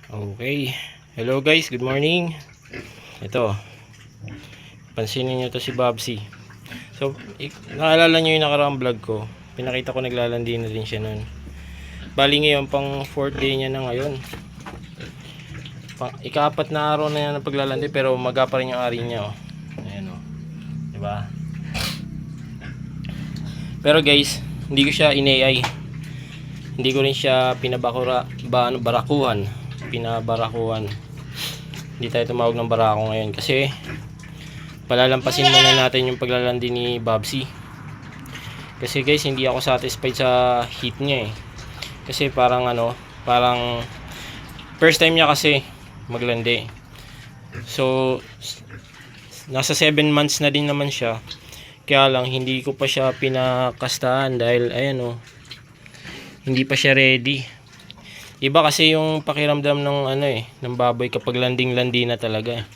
Okay. Hello guys, good morning. Ito. Pansinin nyo to si Bobsy. So, naalala nyo yung nakaraang vlog ko. Pinakita ko naglalandi na din siya nun. Bali ngayon, pang 4th day niya na ngayon. Ika-4 na araw na yan ng paglalandi, pero maga pa rin yung ari niya. Oh. Ayan o. Diba? Pero guys, hindi ko siya in-AI. Hindi ko rin siya pinabarakuhan. Hindi tayo tumawag ng barako ngayon kasi palalampasin muna natin yung paglalandi ni Bobsy. Kasi guys, hindi ako satisfied sa heat niya eh. Kasi parang first time niya kasi maglandi. So nasa 7 months na din naman siya. Kaya lang hindi ko pa siya pinakastahan dahil ayan oh, hindi pa siya ready. Iba kasi yung pakiramdam ng ng baboy kapag landing-landi na talaga.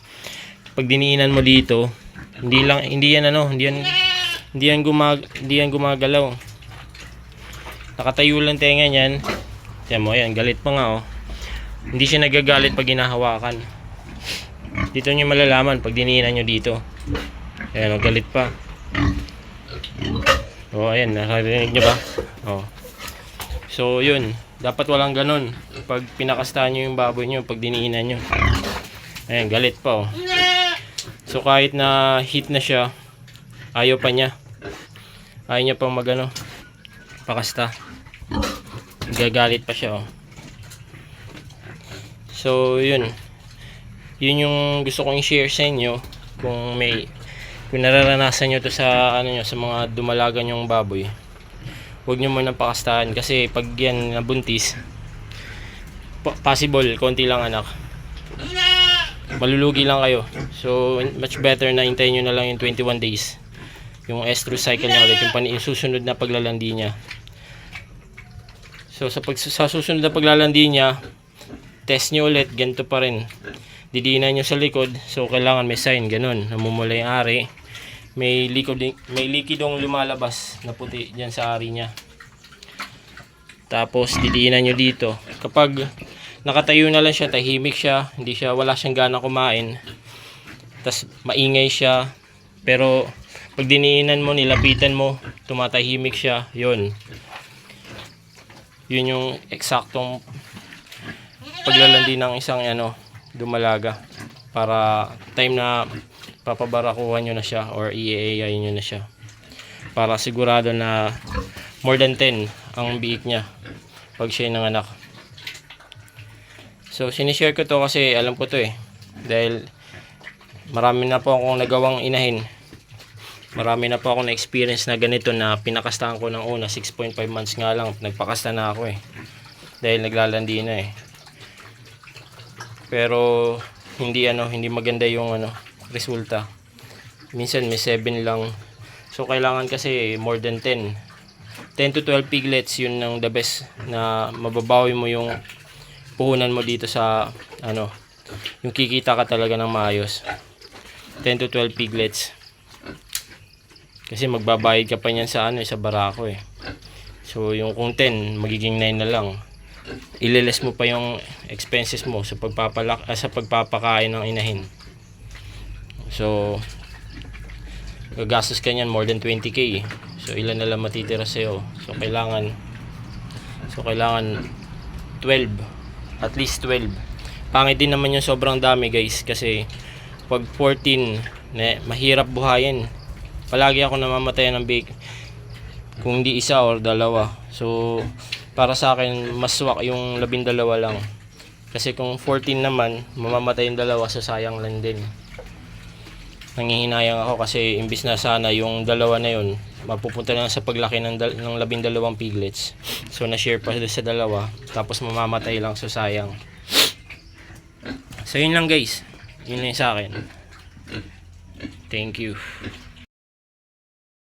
Pag diniinan mo dito, hindi yan gumagalaw. Nakatayo lang tenga niyan. Tiyan mo, ayan, galit pa nga oh. Hindi siya nagagalit pag hinahawakan. Dito niyo malalaman pag diniinan niyo dito. Ayan, oh, galit pa. Oh, ayan, naririnig niyo ba? Oh. So, yun. Dapat walang ganun. Pag pinakastahan nyo yung baboy nyo, pag diniinan nyo. Ayan, galit pa oh. So, kahit na heat na siya, ayaw pa niya. Ayaw niya pang pakasta. Gagalit pa siya oh. So, yun. Yun yung gusto kong i-share sa inyo. Kung nararanasan nyo to sa, sa mga dumalaga nyong baboy. Huwag nyo muna pakastahan kasi pag yan nabuntis, possible konti lang anak, malulugi lang kayo. So much better na hintayin nyo na lang yung 21 days yung estrus cycle niya ulit, yung susunod na paglalandi niya. So sa susunod na paglalandi niya, test nyo ulit, ganito pa rin, didiinan nyo sa likod. So kailangan may sign, ganun, namumula yung ari. May likidong lumalabas na puti dyan sa ari niya. Tapos didiinan nyo dito. Kapag nakatayo na lang siya, tahimik siya, wala siyang gana kumain, tas maingay siya, pero pag diniinan mo, nilapitan mo, tumatahimik siya, yun yung eksaktong paglalandi ng isang dumalaga. Para time na papabarakuhan nyo na siya or i-AI nyo na siya, para sigurado na more than 10 ang biik niya pag siya nanganak. So sinishare ko to kasi alam ko to eh, dahil marami na po akong nagawang inahin, marami na po akong na-experience na ganito, na pinakastahan ko ng una 6.5 months nga lang, nagpakasta na ako eh, dahil naglalandi na eh. Pero hindi maganda yung resulta. Minsan may 7 lang. So kailangan kasi more than 10 to 12 piglets, yun ang the best na mababawi mo yung puhunan mo dito sa yung kikita ka talaga ng maayos. 10 to 12 piglets. Kasi magbabayad ka pa niyan sa sa barako eh. So yung kung 10 magiging 9 na lang. Ililes mo pa yung expenses mo sa pagpapakain ng inahin. So gagastos ka niyan more than 20k. So ilan na lang matitira sa'yo. So kailangan 12, at least 12. Pangit din naman yung sobrang dami guys, kasi pag 14 mahirap buhayin. Palagi ako namamatayan ng bake kung hindi isa or dalawa. So para sa akin mas swak yung 12 lang, kasi kung 14 naman mamamatay yung dalawa, so sayang lang din. Nangihinayang ako kasi imbis na sana yung dalawa na yun mapupunta lang sa paglaki ng 12 piglets, so na-share pa sa dalawa, tapos mamamatay lang, so sayang. So yun lang guys, yun lang sa akin. Thank you.